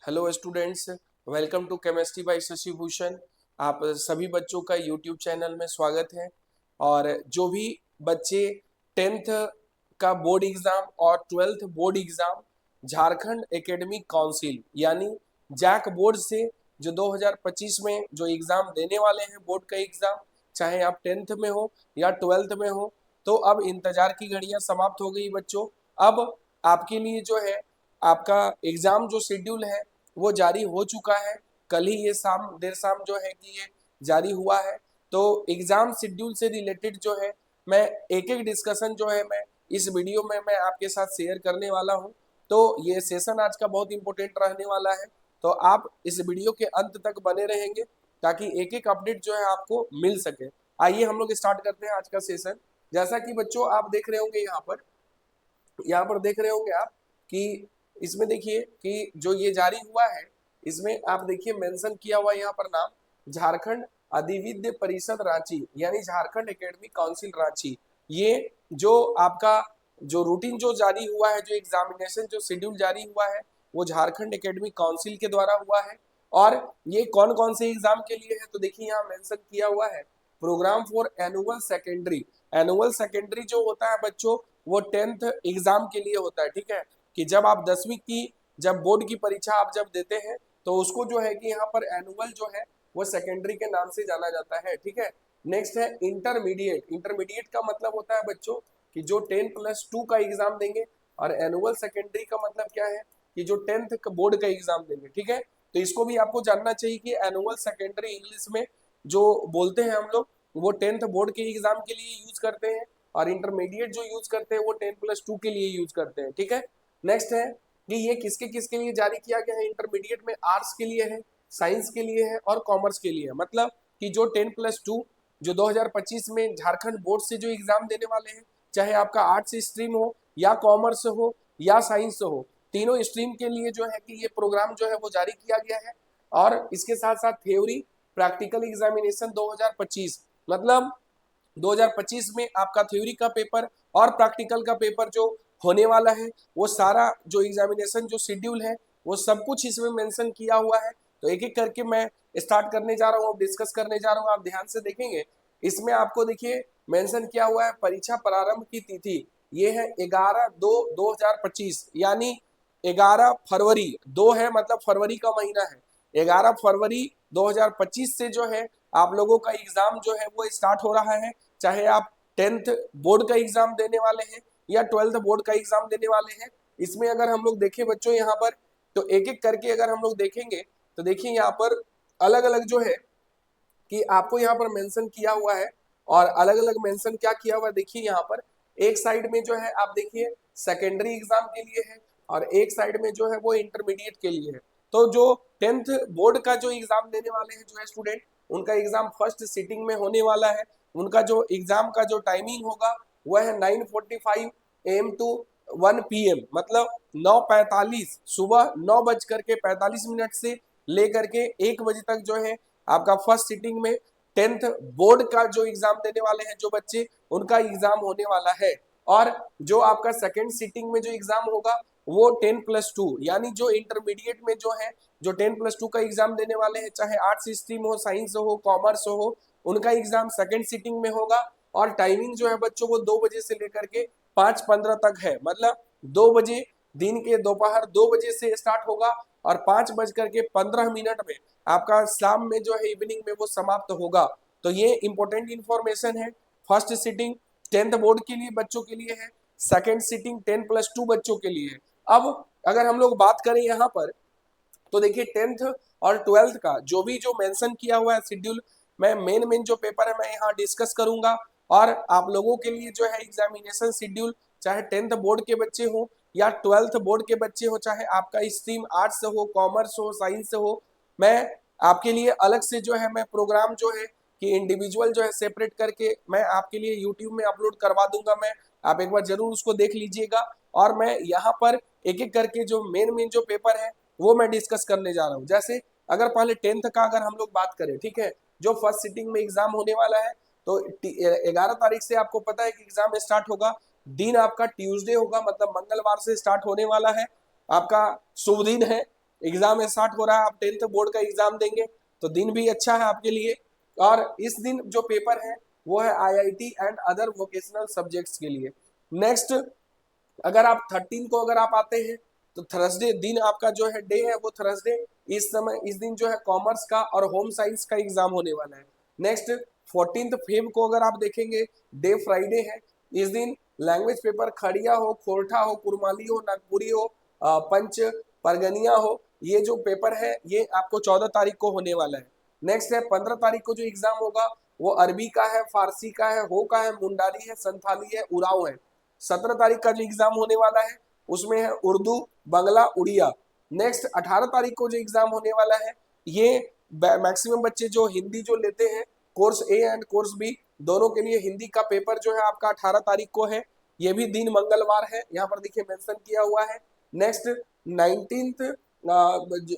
Hello students, welcome to chemistry by Shashi Bhushan. आप सभी बच्चों का यूट्यूब चैनल में स्वागत है। और जो भी बच्चे टेंथ का बोर्ड एग्जाम और twelfth board exam Jharkhand academic council यानी जैक बोर्ड से जो 2025 में जो एग्जाम देने वाले हैं बोर्ड का एग्जाम, चाहे आप टेंथ में हो या ट्वेल्थ में हो, तो अब इंतजार की घड़ियां समाप्त हो गई बच्चों। अब आपके लिए जो है आपका एग्जाम जो शेड्यूल है वो जारी हो चुका है। कल ही ये शाम देर शाम जो है कि ये जारी हुआ है। तो एग्जाम शेड्यूल से रिलेटेड जो है मैं एक एक डिस्कशन जो है मैं इस वीडियो में मैं आपके साथ शेयर करने वाला हूं। तो ये सेशन आज का बहुत इंपॉर्टेंट रहने वाला है, तो आप इस वीडियो के अंत तक बने रहेंगे ताकि एक एक अपडेट जो है आपको मिल सके। आइए हम लोग स्टार्ट करते हैं आज का सेशन। जैसा कि बच्चों आप देख रहे होंगे यहाँ पर देख रहे होंगे आप कि इसमें देखिए कि जो ये जारी हुआ है इसमें आप देखिए मेंशन किया हुआ यहाँ पर नाम झारखंड अधिविद्य परिषद रांची यानी झारखंड एकेडमिक काउंसिल रांची। ये जो आपका जो रूटीन जो जारी हुआ है, जो एग्जामिनेशन जो शेड्यूल जारी हुआ है वो झारखंड एकेडमिक काउंसिल के द्वारा हुआ है। और ये कौन कौन से एग्जाम के लिए है तो देखिए यहाँ मेंशन किया हुआ है programme for annual secondary. Annual secondary जो होता है बच्चों वो टेंथ एग्जाम के लिए होता है, ठीक है। कि जब आप 10वीं की जब बोर्ड की परीक्षा आप जब देते हैं तो उसको जो है कि यहाँ पर एनुअल जो है वो सेकेंडरी के नाम से जाना जाता है, ठीक है। नेक्स्ट है इंटरमीडिएट। इंटरमीडिएट का मतलब होता है बच्चों कि जो 10+2 का एग्जाम देंगे, और एनुअल सेकेंडरी का मतलब क्या है कि जो टेंथ बोर्ड का एग्जाम देंगे, ठीक है। तो इसको भी आपको जानना चाहिए कि एनुअल सेकेंडरी इंग्लिश में जो बोलते हैं हम लोग वो टेंथ बोर्ड के एग्जाम के लिए यूज करते हैं, और इंटरमीडिएट जो यूज करते हैं वो 10+2 के लिए यूज करते हैं, ठीक है। नेक्स्ट है कि ये किसके किसके लिए जारी किया गया है। इंटरमीडिएट में आर्ट्स के लिए है, साइंस के लिए है और कॉमर्स के लिए है। मतलब कि जो 10+2 जो 2025 में झारखंड बोर्ड से जो एग्जाम देने वाले हैं, चाहे आपका आर्ट्स स्ट्रीम हो या कॉमर्स हो या साइंस हो, तीनों स्ट्रीम के लिए जो है कि ये प्रोग्राम जो है वो जारी किया गया है। और इसके साथ साथ थ्योरी प्रैक्टिकल एग्जामिनेशन 2025, मतलब 2025 में आपका थ्योरी का पेपर और प्रैक्टिकल का पेपर जो होने वाला है वो सारा जो एग्जामिनेशन जो शेड्यूल है वो सब कुछ इसमें मेंशन किया हुआ है। तो एक एक करके मैं स्टार्ट करने जा रहा हूँ, डिस्कस करने जा रहा हूँ। आप ध्यान से देखेंगे इसमें आपको देखिए मेंशन किया हुआ है परीक्षा प्रारंभ की तिथि। ये है 11/2/2025 यानी 11 फरवरी। 2 है मतलब फरवरी का महीना है। 11 फरवरी 2025 से जो है आप लोगों का एग्जाम जो है वो स्टार्ट हो रहा है। चाहे आप टेंथ बोर्ड का एग्जाम देने वाले हैं या ट्वेल्थ बोर्ड का एग्जाम देने वाले हैं। इसमें अगर हम लोग देखें बच्चों यहाँ पर तो एक एक करके अगर हम लोग देखेंगे तो देखिए यहाँ पर अलग अलग जो है कि आपको यहाँ पर मेंशन किया हुआ है। और अलग अलग मेंशन क्या किया हुआ है देखिए यहाँ पर एक साइड में जो है आप देखिए सेकेंडरी एग्जाम के लिए है और एक साइड में जो है वो इंटरमीडिएट के लिए है। तो जो टेंथ बोर्ड का जो एग्जाम देने वाले हैं जो है स्टूडेंट, उनका एग्जाम फर्स्ट सिटिंग में होने वाला है। उनका जो एग्जाम का जो टाइमिंग होगा वह है 9:45 AM टू 1 PM, मतलब 9:45 सुबह 9:45 से लेकर के 1 बजे तक जो है आपका फर्स्ट सिटिंग में टेंथ बोर्ड का जो एग्जाम देने वाले हैं जो बच्चे, उनका एग्जाम होने वाला है। और जो आपका सेकेंड सिटिंग में जो एग्जाम होगा वो 10+2 यानी जो इंटरमीडिएट में जो है जो 10+2 का एग्जाम देने वाले हैं, चाहे आर्ट्स स्ट्रीम हो, साइंस हो, कॉमर्स हो, उनका एग्जाम सेकेंड सिटिंग में होगा। और टाइमिंग जो है बच्चों को 2 बजे से लेकर के 5:15 तक है, मतलब 2 बजे दिन के दोपहर 2 बजे से स्टार्ट होगा और 5:15 में आपका शाम में जो है इवनिंग में वो समाप्त होगा। तो ये इंपॉर्टेंट इंफॉर्मेशन है। फर्स्ट सिटिंग टेंथ बोर्ड के लिए बच्चों के लिए है, सेकेंड सिटिंग 10+2 बच्चों के लिए है। अब अगर हम लोग बात करें यहाँ पर तो देखिए टेंथ और ट्वेल्थ का जो भी जो मेंशन किया हुआ है शेड्यूल, मैं मेन जो पेपर है मैं यहाँ डिस्कस करूंगा। और आप लोगों के लिए जो है एग्जामिनेशन शेड्यूल, चाहे टेंथ बोर्ड के बच्चे हो या ट्वेल्थ बोर्ड के बच्चे हो, चाहे आपका स्ट्रीम आर्ट्स हो, कॉमर्स हो, साइंस हो, मैं आपके लिए अलग से जो है मैं प्रोग्राम जो है कि इंडिविजुअल जो है सेपरेट करके मैं आपके लिए यूट्यूब में अपलोड करवा दूंगा। मैं आप एक बार जरूर उसको देख लीजिएगा। और मैं यहाँ पर एक एक करके जो मेन जो पेपर है वो मैं डिस्कस करने जा रहा हूँ। जैसे अगर पहले टेंथ का अगर हम लोग बात करें, ठीक है, जो फर्स्ट सिटिंग में एग्जाम होने वाला है तो 11 तारीख से आपको पता है कि एग्जाम स्टार्ट होगा। दिन आपका ट्यूसडे होगा, मतलब मंगलवार से स्टार्ट होने वाला है। आपका शुभ दिन है एग्जाम स्टार्ट हो रहा है, आप 10th बोर्ड का एग्जाम देंगे तो दिन भी अच्छा है आपके लिए। और इस दिन जो पेपर है वो है IIT and other vocational subjects के लिए। नेक्स्ट, अगर आप 13 को अगर आप आते हैं तो थर्सडे दिन आपका जो है डे है वो थर्सडे। इस समय इस दिन जो है कॉमर्स का और होम साइंस का एग्जाम होने वाला है। नेक्स्ट 14th फेब को अगर आप देखेंगे डे फ्राइडे है। इस दिन लैंग्वेज पेपर खड़िया हो, खोरठा हो, कुरमाली हो, नागपुरी हो, पंच परगनिया हो, ये जो पेपर है ये आपको 14 तारीख को होने वाला है। नेक्स्ट है 15 तारीख को जो एग्जाम होगा वो अरबी का है, फारसी का है, हो का है, मुंडारी है, संथाली है, उराव है। 17 तारीख का जो एग्जाम होने वाला है उसमें है उर्दू, बांग्ला, उड़िया। नेक्स्ट 18 तारीख को जो एग्जाम होने वाला है ये मैक्सिमम बच्चे जो हिंदी जो लेते हैं course A and course B दोनों के लिए हिंदी का पेपर जो है आपका 18 तारीख को है। ये भी दिन मंगलवार है, यहाँ पर देखिए मेंशन किया हुआ है। नेक्स्ट 19th,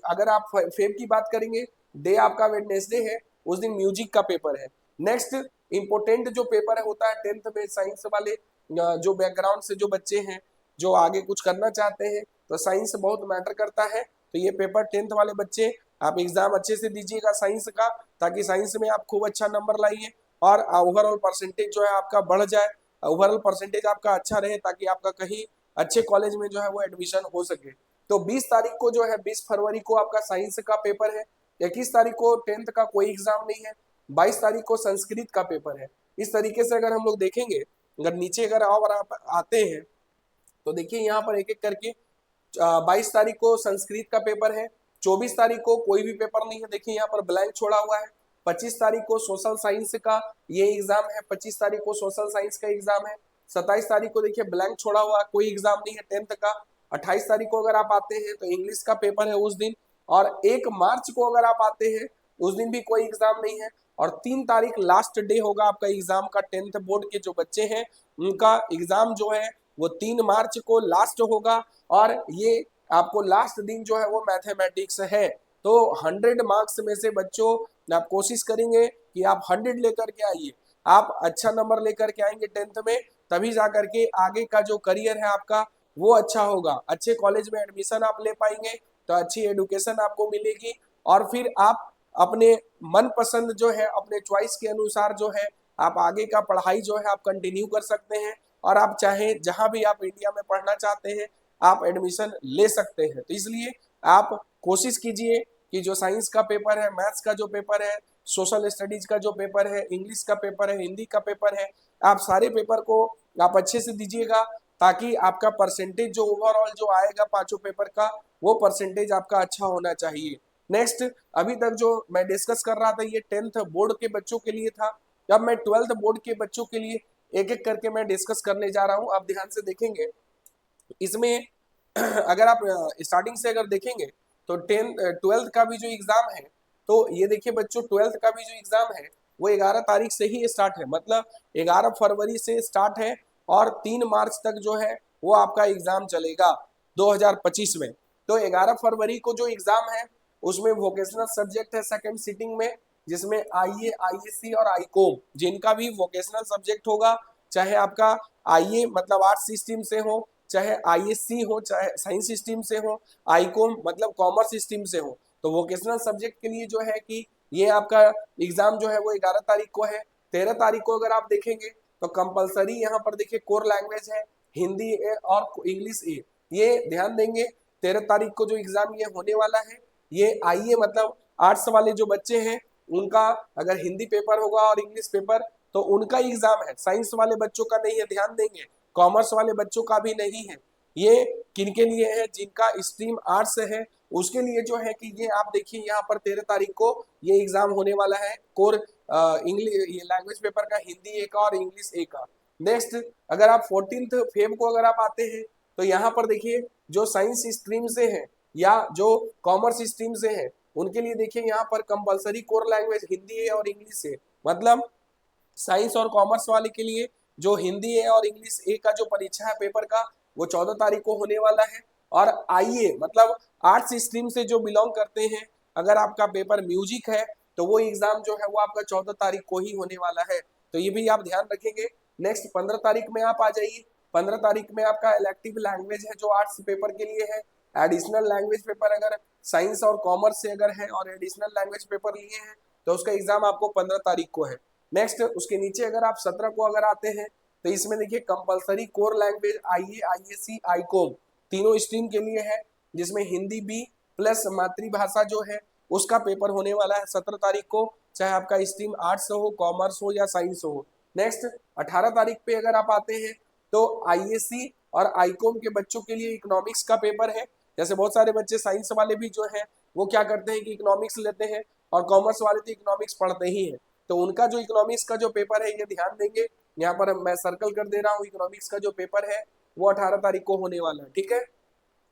अगर आप फेब की बात करेंगे डे आपका वेडनेसडे है, उस दिन म्यूजिक का पेपर है। नेक्स्ट इंपोर्टेंट जो पेपर है होता है 10th में साइंस वाले जो बैकग्राउंड से जो बच्चे हैं जो आगे कुछ करना चाहते हैं तो साइंस बहुत मैटर करता है। तो ये पेपर 10th वाले बच्चे आप एग्जाम अच्छे से दीजिएगा साइंस का, ताकि साइंस में आप खूब अच्छा नंबर लाइए और ओवरऑल परसेंटेज जो है आपका बढ़ जाए, ओवरऑल परसेंटेज आपका अच्छा रहे ताकि आपका कहीं अच्छे कॉलेज में जो है वो एडमिशन हो सके। तो 20 तारीख को जो है 20 फरवरी को आपका साइंस का पेपर है। 21 तारीख को 10th का कोई एग्जाम नहीं है। 22 तारीख को संस्कृत का पेपर है। इस तरीके से अगर हम लोग देखेंगे, अगर नीचे अगर और आप आते हैं तो देखिए यहाँ पर एक एक करके 22 तारीख को संस्कृत का पेपर है। 24 तारीख को कोई भी पेपर नहीं है, देखिए यहाँ पर ब्लैंक छोड़ा हुआ है। 25 तारीख को सोशल साइंस का ये एग्जाम है, 25 तारीख को सोशल साइंस का एग्जाम है। 27 तारीख को देखिए ब्लैंक छोड़ा हुआ, कोई एग्जाम नहीं है 10th का। 28 तारीख को अगर आप आते हैं तो इंग्लिश का पेपर है उस दिन। और 1 मार्च को अगर आप आते हैं उस दिन भी कोई एग्जाम नहीं है। और 3 तारीख लास्ट डे होगा आपका एग्जाम का। 10th बोर्ड के जो बच्चे हैं उनका एग्जाम जो है वो 3 मार्च को लास्ट होगा। और ये आपको लास्ट दिन जो है वो मैथमेटिक्स है। तो 100 मार्क्स में से बच्चों आप कोशिश करेंगे कि आप 100 लेकर के आइए। आप अच्छा नंबर लेकर के आएंगे 10th में, तभी जा करके आगे का जो करियर है आपका वो अच्छा होगा। अच्छे कॉलेज में एडमिशन आप ले पाएंगे तो अच्छी एडुकेशन आपको मिलेगी। और फिर आप अपने मनपसंद जो है अपने चॉइस के अनुसार जो है आप आगे का पढ़ाई जो है आप कंटिन्यू कर सकते हैं। और आप चाहे जहां भी आप इंडिया में पढ़ना चाहते हैं आप एडमिशन ले सकते हैं। तो इसलिए आप कोशिश कीजिए कि जो साइंस का पेपर है, मैथ्स का जो पेपर है, सोशल स्टडीज का जो पेपर है, इंग्लिश का पेपर है, हिंदी का पेपर है, आप सारे पेपर को आप अच्छे से दीजिएगा ताकि आपका परसेंटेज जो ओवरऑल जो आएगा पांचों पेपर का वो परसेंटेज आपका अच्छा होना चाहिए। नेक्स्ट, अभी तक जो मैं डिस्कस कर रहा था ये 10th बोर्ड के बच्चों के लिए था। अब मैं 12th बोर्ड के बच्चों के लिए एक एक करके मैं डिस्कस करने जा रहा हूं। आप ध्यान से देखेंगे इसमें अगर आप स्टार्टिंग से अगर देखेंगे तो 12th का भी जो एग्जाम है तो ये देखिए बच्चों 12th का भी जो एग्जाम है वो 11 तारीख से ही स्टार्ट है, मतलब 11 फरवरी से स्टार्ट है और 3 मार्च तक जो है वो आपका एग्जाम चलेगा 2025 में। तो 11 फरवरी को जो एग्जाम है उसमें वोकेशनल सब्जेक्ट है सेकंड सिटिंग में, जिसमें आईए, आईएससी और आईकॉम जिनका भी वोकेशनल सब्जेक्ट होगा, चाहे आपका आईए मतलब आर्ट्स स्ट्रीम से हो, चाहे आईएससी हो, चाहे साइंस स्ट्रीम से हो, आईकॉम मतलब कॉमर्स स्ट्रीम से हो। तो वोकेशनल सब्जेक्ट के लिए जो है कि ये आपका एग्जाम जो है वो 11 तारीख को है। 13 तारीख को अगर आप देखेंगे तो कंपलसरी यहाँ पर देखिए कोर लैंग्वेज है हिंदी ए और इंग्लिश ए। ये ध्यान देंगे 13 तारीख को जो एग्जाम ये होने वाला है ये आईए मतलब आर्ट्स वाले जो बच्चे हैं उनका अगर हिंदी पेपर होगा और इंग्लिश पेपर तो उनका एग्जाम है, साइंस वाले बच्चों का नहीं है, ध्यान देंगे। कॉमर्स वाले बच्चों का भी नहीं है। ये किनके लिए है? जिनका स्ट्रीम आर्ट्स है उसके लिए जो है कि ये आप देखिए यहाँ पर 13 तारीख को ये एग्जाम होने वाला है कोर इंग्लिश ये लैंग्वेज पेपर का, हिंदी ए का और इंग्लिश ए का। नेक्स्ट, अगर आप 14th फेब को अगर आप आते हैं तो यहाँ पर देखिए जो साइंस स्ट्रीम से है या जो कॉमर्स स्ट्रीम से है उनके लिए देखिए यहाँ पर कंपलसरी कोर लैंग्वेज हिंदी है और इंग्लिश है। मतलब साइंस और कॉमर्स वाले के लिए जो हिंदी है और इंग्लिश ए का जो परीक्षा है पेपर का वो 14 तारीख को होने वाला है। और आईए मतलब आर्ट्स स्ट्रीम से जो बिलोंग करते हैं अगर आपका पेपर म्यूजिक है तो वो एग्जाम जो है वो आपका 14 तारीख को ही होने वाला है। तो ये भी आप ध्यान रखेंगे। नेक्स्ट 15 तारीख में आप आ जाइए। 15 तारीख में आपका इलेक्टिव लैंग्वेज है जो आर्ट्स पेपर के लिए है। एडिशनल लैंग्वेज पेपर अगर साइंस और कॉमर्स से अगर है और एडिशनल लैंग्वेज पेपर लिए हैं तो उसका एग्जाम आपको 15 तारीख को है। नेक्स्ट उसके नीचे अगर आप 17 को अगर आते हैं तो इसमें देखिए कंपलसरी कोर लैंग्वेज आईए, आईएससी, आईकॉम तीनों स्ट्रीम के लिए है, जिसमें हिंदी बी प्लस मातृभाषा जो है उसका पेपर होने वाला है 17 तारीख को, चाहे आपका स्ट्रीम आर्ट्स हो, कॉमर्स हो या साइंस हो। नेक्स्ट 18 तारीख पे अगर आप आते हैं तो आईएससी और आईकॉम के बच्चों के लिए इकोनॉमिक्स का पेपर है। जैसे बहुत सारे बच्चे साइंस वाले भी जो है वो क्या करते हैं कि इकोनॉमिक्स लेते हैं और कॉमर्स वाले तो इकोनॉमिक्स पढ़ते ही हैं, तो उनका जो इकोनॉमिक्स का जो पेपर है ये ध्यान देंगे। यहाँ पर मैं सर्कल कर दे रहा हूँ, इकोनॉमिक्स का जो पेपर है वो 18 तारीख को होने वाला है, ठीक है।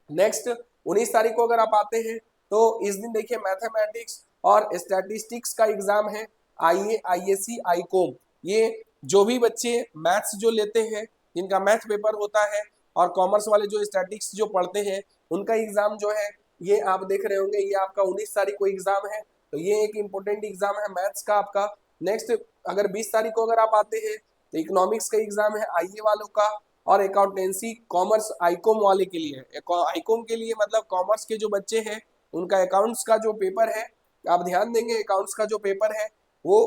नेक्स्ट 19 तारीख को अगर आप आते हैं तो इस दिन देखिए मैथमेटिक्स और स्टैटिस्टिक्स का एग्जाम है, आईए, आईएससी, आईकॉम। ये जो भी बच्चे मैथ्स जो लेते हैं, जिनका मैथ पेपर होता है, और कॉमर्स वाले जो स्टैटिस्टिक्स जो पढ़ते हैं उनका एग्जाम जो है ये आप देख रहे होंगे, ये आपका 19 तारीख को एग्जाम है, तो ये एक इम्पोर्टेंट एग्जाम है मैथ्स का आपका। नेक्स्ट अगर 20 तारीख को अगर आप आते हैं तो इकोनॉमिक्स का एग्जाम है आईए वालों का, और अकाउंटेंसी कॉमर्स आईकॉम वाले के लिए है। आईकॉम के लिए मतलब कॉमर्स के जो बच्चे हैं उनका अकाउंट्स का जो पेपर है, आप ध्यान देंगे अकाउंट्स का जो पेपर है वो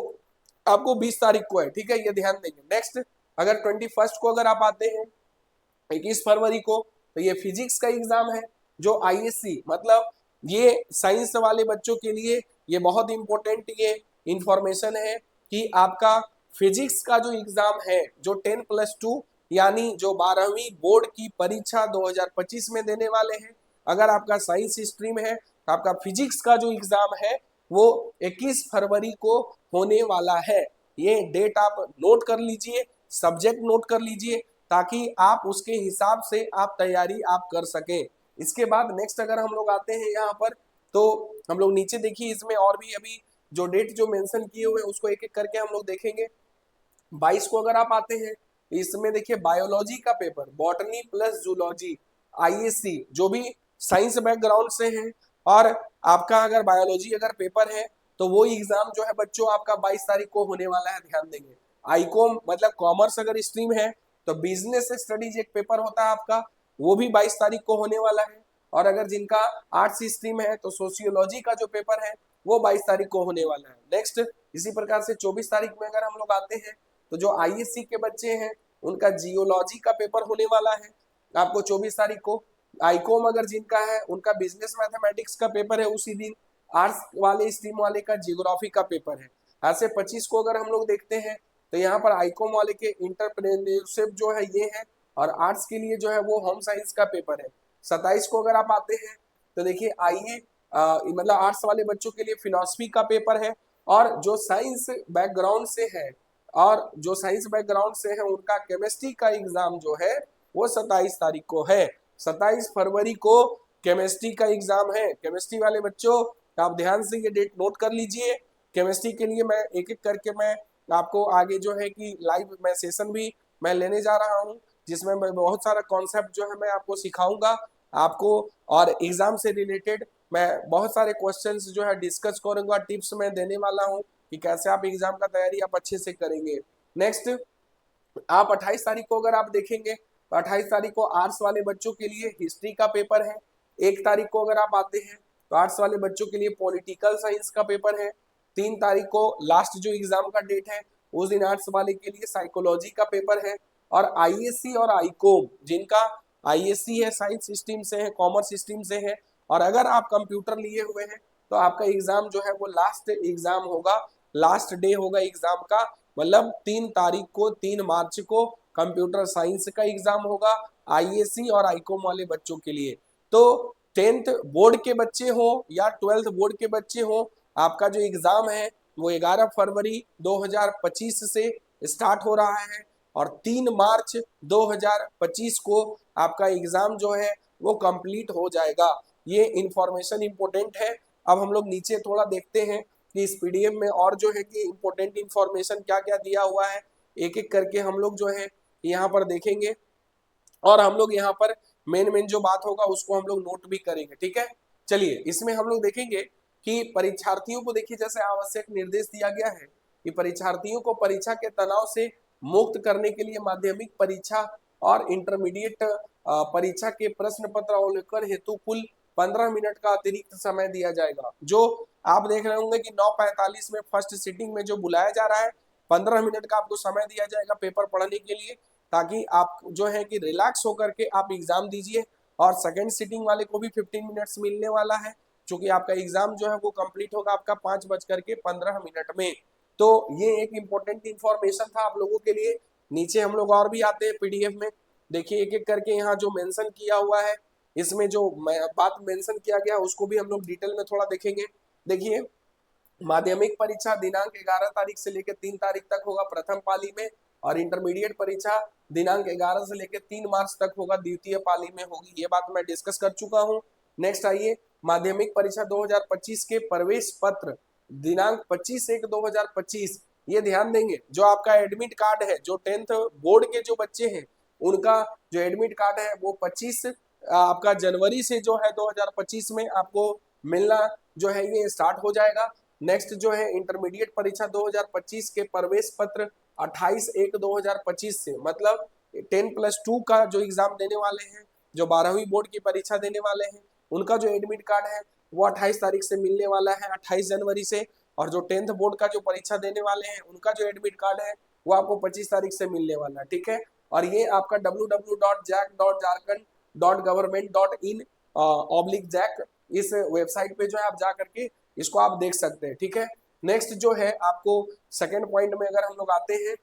आपको 20 तारीख को है, ठीक है, ये ध्यान देंगे। नेक्स्ट अगर 21 को अगर आप आते हैं 21 फरवरी को, तो ये फिजिक्स का एग्जाम है जो आईएससी मतलब ये साइंस वाले बच्चों के लिए ये बहुत इंपॉर्टेंट ये इंफॉर्मेशन है कि आपका फिजिक्स का जो एग्जाम है जो 10+2 यानी जो 12वीं बोर्ड की परीक्षा 2025 में देने वाले हैं, अगर आपका साइंस स्ट्रीम है तो आपका फिजिक्स का जो एग्जाम है वो 21 फरवरी को होने वाला है। ये डेट आप नोट कर लीजिए, सब्जेक्ट नोट कर लीजिए, ताकि आप उसके हिसाब से आप तैयारी आप कर सकें। इसके बाद नेक्स्ट अगर हम लोग आते हैं यहाँ पर तो हम लोग नीचे देखिए इसमें और भी अभी जो डेट जो मेंशन किए हुए हैं उसको एक एक करके हम लोग देखेंगे। 22 को अगर आप आते हैं इसमें देखिए बायोलॉजी का paper, botany plus zoology, ISC जो भी साइंस बैकग्राउंड से है, और आपका अगर बायोलॉजी अगर पेपर है तो वो एग्जाम जो है बच्चों आपका 22 तारीख को होने वाला है, ध्यान देंगे। आईकॉम मतलब कॉमर्स अगर स्ट्रीम है तो बिजनेस स्टडीज एक पेपर होता है आपका, वो भी 22 तारीख को होने वाला है, और अगर जिनका आर्ट्स स्ट्रीम है तो सोशियोलॉजी का जो पेपर है वो 22 तारीख को होने वाला है। नेक्स्ट इसी प्रकार से 24 तारीख में अगर हम लोग आते हैं तो जो आईएससी के बच्चे हैं उनका जियोलॉजी का पेपर होने वाला है आपको 24 तारीख को। आईकॉम अगर जिनका है उनका बिजनेस मैथमेटिक्स का पेपर है उसी दिन। आर्ट्स वाले स्ट्रीम वाले का जियोग्राफी का पेपर है। ऐसे 25 को अगर हम लोग देखते हैं तो यहाँ पर आईकॉम वाले के इंटरप्रेन्योरशिप जो है ये है, और आर्ट्स के लिए जो है वो होम साइंस का पेपर है। 27 को अगर आप आते हैं तो देखिए आइए मतलब आर्ट्स वाले बच्चों के लिए फिलॉसफी का पेपर है, और जो साइंस बैकग्राउंड से है उनका केमिस्ट्री का एग्जाम जो है वो 27 तारीख को है। 27 फरवरी को केमिस्ट्री का एग्जाम है। केमिस्ट्री वाले बच्चों आप ध्यान से ये डेट नोट कर लीजिए। केमिस्ट्री के लिए मैं एक एक करके मैं आपको आगे जो है कि लाइव मैं सेशन भी मैं लेने जा रहा हूँ, जिसमें मैं बहुत सारा कॉन्सेप्ट जो है मैं आपको सिखाऊंगा आपको, और एग्जाम से रिलेटेड मैं बहुत सारे क्वेश्चंस जो है डिस्कस करूंगा, टिप्स मैं देने वाला हूँ कि कैसे आप एग्जाम का तैयारी आप अच्छे से करेंगे। नेक्स्ट आप 28 तारीख को अगर आप देखेंगे तो 28 तारीख को आर्ट्स वाले बच्चों के लिए हिस्ट्री का पेपर है। 1 तारीख को अगर आप आते हैं तो आर्ट्स वाले बच्चों के लिए पॉलिटिकल साइंस का पेपर है। 3 तारीख को लास्ट जो एग्जाम का डेट है उस दिन आर्ट्स वाले के लिए साइकोलॉजी का पेपर है। और आईएससी और आईकॉम जिनका आईएससी है साइंस स्ट्रीम से है, कॉमर्स स्ट्रीम से है, और अगर आप कंप्यूटर लिए हुए हैं तो आपका एग्जाम जो है वो लास्ट एग्जाम होगा, लास्ट डे होगा एग्जाम का, मतलब 3 तारीख को 3 मार्च को कंप्यूटर साइंस का एग्जाम होगा आईएससी और आईकॉम वाले बच्चों के लिए। तो 10th बोर्ड के बच्चे हो या 12th बोर्ड के बच्चे हो, आपका जो एग्जाम है वो 11 फरवरी 2025 से स्टार्ट हो रहा है, और 3 मार्च 2025 को आपका एग्जाम जो है वो कंप्लीट हो जाएगा। ये इंफॉर्मेशन इंपॉर्टेंट है। अब हम लोग नीचे थोड़ा देखते हैं कि इस पीडीएफ में और जो है कि इंपॉर्टेंट इंफॉर्मेशन क्या क्या दिया हुआ है, एक एक करके हम लोग जो है यहाँ पर देखेंगे, और हम लोग यहाँ पर मेन जो बात होगा उसको हम लोग नोट भी करेंगे, ठीक है। चलिए इसमें हम लोग देखेंगे कि परीक्षार्थियों को देखिए जैसे आवश्यक निर्देश दिया गया है कि परीक्षार्थियों को परीक्षा के तनाव से मुक्त करने के लिए माध्यमिक परीक्षा और इंटरमीडिएट परीक्षा के प्रश्न पत्र अवलोकन हेतु कुल 15 मिनट का अतिरिक्त समय दिया जाएगा। जो आप देख रहे होंगे कि 9:45 में फर्स्ट सिटिंग में जो बुलाया जा रहा है, 15 मिनट का आपको समय दिया जाएगा पेपर पढ़ने के लिए, ताकि आप जो है कि रिलैक्स होकर के आप एग्जाम दीजिए। और सेकेंड सिटिंग वाले को भी 15 मिनट्स मिलने वाला है, क्योंकि आपका एग्जाम जो है वो कंप्लीट होगा आपका 5:15 में। तो ये एक इंपॉर्टेंट इंफॉर्मेशन था आप लोगों के लिए। नीचे हम लोग और भी आते हैं पीडीएफ में, देखिए एक एक करके यहाँ जो मेंशन किया हुआ है, इसमें जो बात मेंशन किया गया उसको भी हम लोग डिटेल में थोड़ा देखेंगे। देखिए, माध्यमिक परीक्षा दिनांक 11 तारीख से लेकर 3 तारीख तक होगा प्रथम पाली में, और इंटरमीडिएट परीक्षा दिनांक 11 से लेकर 3 मार्च तक होगा द्वितीय पाली में होगी। ये बात मैं डिस्कस कर चुका हूँ। नेक्स्ट आइए, माध्यमिक परीक्षा 2025 के प्रवेश पत्र दिनांक 25/1/2025। ये ध्यान देंगे, जो आपका एडमिट कार्ड है, जो 10th बोर्ड के जो बच्चे हैं उनका जो एडमिट कार्ड है वो 25 आपका जनवरी से जो है 2025 में आपको मिलना जो है ये स्टार्ट हो जाएगा। नेक्स्ट जो है इंटरमीडिएट परीक्षा 2025 के प्रवेश पत्र 28/1/2025 से, मतलब 10+2 का जो एग्जाम देने वाले हैं, जो 12वीं बोर्ड की परीक्षा देने वाले हैं, उनका जो एडमिट कार्ड है वो 28 तारीख से मिलने वाला है, 28 जनवरी से। और जो 10th बोर्ड का जो परीक्षा देने वाले हैं उनका जो एडमिट कार्ड है वो आपको 25 तारीख से मिलने वाला है, ठीक है। और ये आपका www.jac.government.in/जैक इस वेबसाइट पे जो है आप जा करके इसको आप देख सकते हैं, ठीक है। नेक्स्ट जो है आपको सेकेंड पॉइंट में अगर हम लोग आते हैं,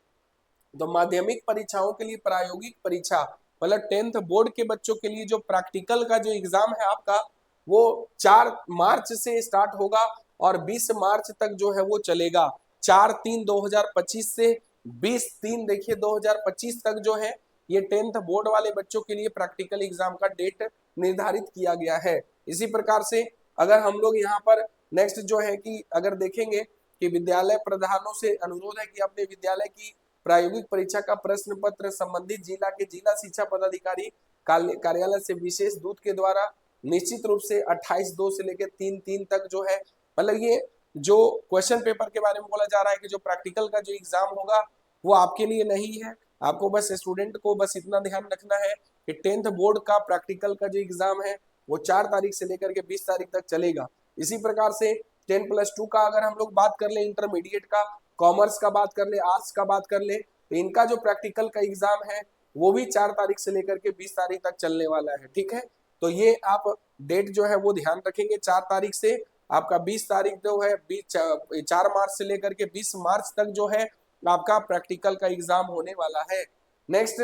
तो माध्यमिक परीक्षाओं के लिए प्रायोगिक परीक्षा, मतलब 10th बोर्ड के बच्चों के लिए जो प्रैक्टिकल का जो एग्जाम है आपका वो 4 मार्च से स्टार्ट होगा और 20 मार्च तक जो है वो चलेगा। 4/3/2025 से 20/3 देखिए 2025 तक जो है ये 10th बोर्ड वाले बच्चों के लिए प्रैक्टिकल एग्जाम का डेट निर्धारित किया गया है। इसी प्रकार से अगर हम लोग यहाँ पर नेक्स्ट जो है कि अगर देखेंगे कि विद्यालय प्रधानों से अनुरोध है कि अपने विद्यालय की प्रायोगिक परीक्षा का प्रश्न पत्र संबंधित जिला के जिला शिक्षा पदाधिकारी कार्यालय से विशेष दूत के द्वारा निश्चित रूप से 28/2 से लेकर 3/3 तक जो है, मतलब ये जो क्वेश्चन पेपर के बारे में बोला जा रहा है कि जो प्रैक्टिकल का जो एग्जाम होगा वो आपके लिए नहीं है। आपको बस स्टूडेंट को बस इतना ध्यान रखना है कि 10th बोर्ड का प्रैक्टिकल का जो एग्जाम है वो 4 तारीख से लेकर के 20 तारीख तक चलेगा। इसी प्रकार से 10+2 का अगर हम लोग बात कर ले, इंटरमीडिएट का, कॉमर्स का बात कर ले, आर्ट्स का बात कर ले, तो इनका जो प्रैक्टिकल का एग्जाम है वो भी 4 तारीख से लेकर के 20 तारीख तक चलने वाला है, ठीक है। तो ये आप डेट जो है वो ध्यान रखेंगे, 4 तारीख से आपका 20 तारीख जो है 4 मार्च से लेकर के 20 मार्च तक जो है आपका प्रैक्टिकल का एग्जाम होने वाला है। नेक्स्ट,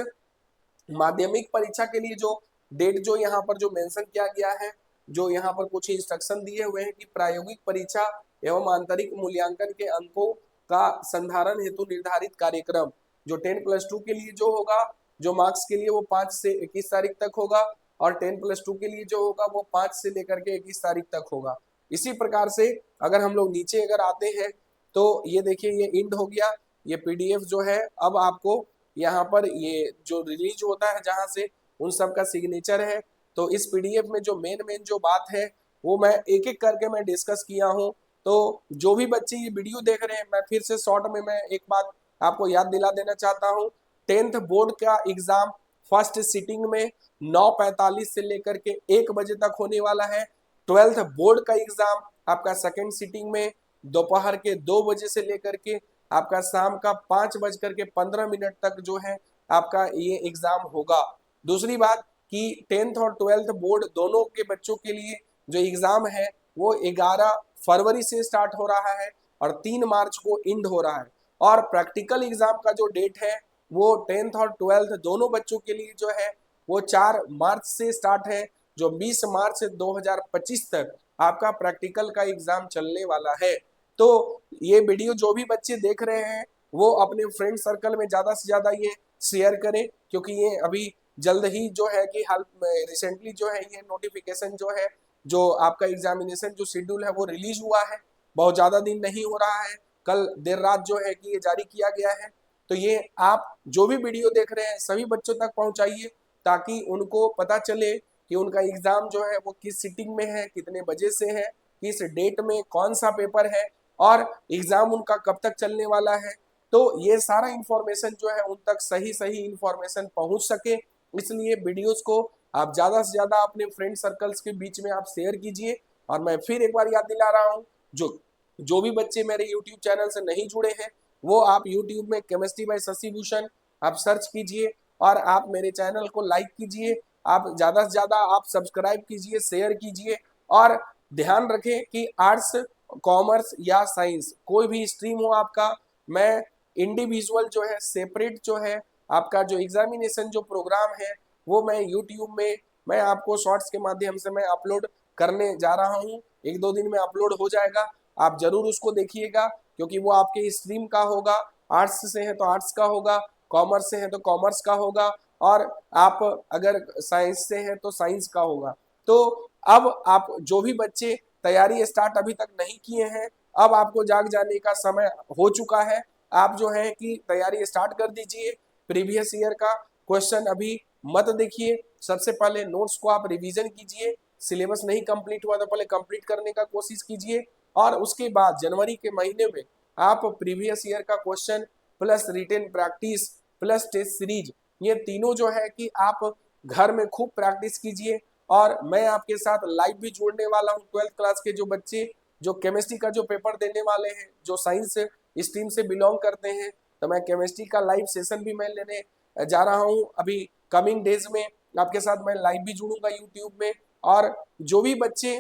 माध्यमिक परीक्षा के लिए जो डेट जो यहाँ पर जो मेंशन किया गया है, जो यहाँ पर कुछ इंस्ट्रक्शन दिए हुए हैं कि प्रायोगिक परीक्षा एवं आंतरिक मूल्यांकन के अंकों का संधारण हेतु निर्धारित कार्यक्रम जो 10+2 के लिए जो होगा, जो मार्क्स के लिए वो 5 से 21 तारीख तक होगा, और 10+2 के लिए जो होगा वो 5 से लेकर के 21 तारीख तक होगा। इसी प्रकार से अगर हम लोग नीचे अगर आते हैं तो ये देखिए ये इंड हो गया, ये पीडीएफ जो है अब आपको यहाँ पर ये जो रिलीज होता है जहाँ से उन सब का सिग्नेचर है। तो इस पीडीएफ में जो मेन जो बात है वो मैं एक एक करके मैं डिस्कस किया हूँ। तो जो भी बच्चे ये वीडियो देख रहे हैं, मैं फिर से शॉर्ट में मैं एक बात आपको याद दिला देना चाहता हूँ। 10th बोर्ड का एग्जाम फर्स्ट सिटिंग में 9:45 से लेकर के 1 बजे तक होने वाला है। 12th बोर्ड का एग्जाम आपका सेकेंड सिटिंग में दोपहर के 2 बजे से लेकर के आपका शाम का 5:15 तक जो है आपका ये एग्जाम होगा। दूसरी बात कि 10th और 12th बोर्ड दोनों के बच्चों के लिए जो एग्जाम है वो 11 फरवरी से स्टार्ट हो रहा है और 3 मार्च को एंड हो रहा है। और प्रैक्टिकल एग्जाम का जो डेट है वो 10th और 12th दोनों बच्चों के लिए जो है वो 4 मार्च से स्टार्ट है, जो 20 मार्च 2025 तक आपका प्रैक्टिकल का एग्जाम चलने वाला है। तो ये वीडियो जो भी बच्चे देख रहे हैं वो अपने फ्रेंड सर्कल में ज्यादा से ज्यादा ये शेयर करें, क्योंकि ये अभी जल्द ही जो है कि हाल रिसेंटली जो है ये नोटिफिकेशन जो है, जो आपका एग्जामिनेशन जो शेड्यूल है वो रिलीज हुआ है, बहुत ज्यादा दिन नहीं हो रहा है, कल देर रात जो है कि ये जारी किया गया है। तो ये आप जो भी वीडियो देख रहे हैं सभी बच्चों तक पहुंचाइए, ताकि उनको पता चले कि उनका एग्जाम जो है वो किस सिटिंग में है, कितने बजे से है, किस डेट में कौन सा पेपर है, और एग्जाम उनका कब तक चलने वाला है। तो ये सारा इंफॉर्मेशन जो है उन तक सही सही इंफॉर्मेशन पहुंच सके, इसलिए वीडियोस को आप ज्यादा से ज्यादा अपने फ्रेंड सर्कल्स के बीच में आप शेयर कीजिए। और मैं फिर एक बार याद दिला रहा हूँ, जो जो भी बच्चे मेरे यूट्यूब चैनल से नहीं जुड़े हैं वो आप यूट्यूब में केमिस्ट्री बाय शशि भूषण आप सर्च कीजिए और आप मेरे चैनल को लाइक कीजिए, आप ज्यादा से ज्यादा आप सब्सक्राइब कीजिए, शेयर कीजिए। और ध्यान रखें कि आर्ट्स, कॉमर्स या साइंस कोई भी स्ट्रीम हो आपका, मैं इंडिविजुअल जो है सेपरेट जो है आपका जो एग्जामिनेशन जो प्रोग्राम है वो मैं यूट्यूब में मैं आपको शॉर्ट्स के माध्यम से मैं अपलोड करने जा रहा हूँ। एक दो दिन में अपलोड हो जाएगा, आप जरूर उसको देखिएगा क्योंकि वो आपके स्ट्रीम का होगा। आर्ट्स से है तो आर्ट्स का होगा, कॉमर्स से है तो कॉमर्स का होगा, और आप अगर साइंस से है तो साइंस का होगा। तो अब आप जो भी बच्चे तैयारी स्टार्ट अभी तक नहीं किए हैं, अब आपको जाग जाने का समय हो चुका है। आप जो है कि तैयारी स्टार्ट कर दीजिए। प्रीवियस ईयर का क्वेश्चन अभी मत देखिए, सबसे पहले नोट्स को आप रिवीजन कीजिए। सिलेबस नहीं कंप्लीट हुआ तो पहले कंप्लीट करने का कोशिश कीजिए, और उसके बाद जनवरी के महीने में आप प्रीवियस ईयर का question plus written practice plus test series, ये तीनों जो है कि आप घर में खूब प्रैक्टिस कीजिए। और मैं आपके साथ लाइव भी जुड़ने वाला हूँ। 12th क्लास के जो बच्चे जो केमिस्ट्री का जो पेपर देने वाले हैं, जो साइंस स्ट्रीम से बिलोंग करते हैं, तो मैं केमिस्ट्री का लाइव सेशन भी मैं लेने जा रहा हूँ अभी कमिंग डेज में। आपके साथ मैं लाइव भी जुड़ूंगा यूट्यूब में। और जो भी बच्चे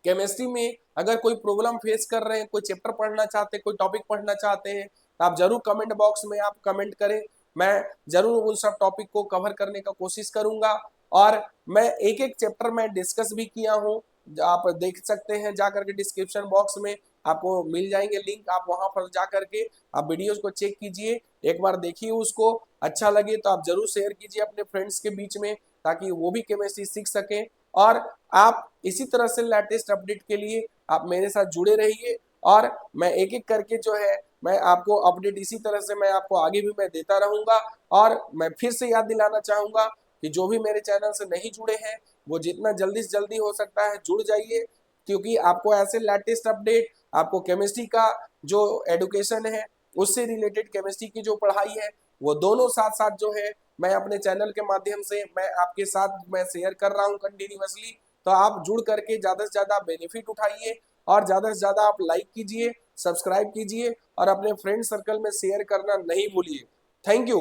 केमिस्ट्री में अगर कोई प्रॉब्लम फेस कर रहे हैं, कोई चैप्टर पढ़ना चाहते हैं, कोई टॉपिक पढ़ना चाहते हैं, तो आप जरूर कमेंट बॉक्स में आप कमेंट करें। मैं जरूर उन सब टॉपिक को कवर करने का कोशिश करूंगा। और मैं एक एक चैप्टर में डिस्कस भी किया हूँ, आप देख सकते हैं जा करके डिस्क्रिप्शन बॉक्स में आपको मिल जाएंगे लिंक, आप वहां पर जा करके आप वीडियोस को चेक कीजिए, एक बार देखिए उसको। अच्छा लगे तो आप जरूर शेयर कीजिए अपने फ्रेंड्स के बीच में, ताकि वो भी केमिस्ट्री सीख सकें। और आप इसी तरह से लेटेस्ट अपडेट के लिए आप मेरे साथ जुड़े रहिए, और मैं एक एक करके जो है मैं आपको अपडेट इसी तरह से मैं आपको आगे भी मैं देता रहूंगा। और मैं फिर से याद दिलाना चाहूंगा कि जो भी मेरे चैनल से नहीं जुड़े हैं वो जितना जल्दी से जल्दी हो सकता है जुड़ जाइए, क्योंकि आपको ऐसे लेटेस्ट अपडेट, आपको केमिस्ट्री का जो एडुकेशन है उससे रिलेटेड केमिस्ट्री की जो पढ़ाई है वो दोनों साथ साथ जो है मैं अपने चैनल के माध्यम से मैं आपके साथ मैं शेयर कर रहा हूँ कंटिन्यूअसली। तो आप जुड़ करके ज्यादा से ज्यादा बेनिफिट उठाइए, और ज्यादा से ज्यादा आप लाइक कीजिए, सब्सक्राइब कीजिए, और अपने फ्रेंड सर्कल में शेयर करना नहीं भूलिए। Thank you.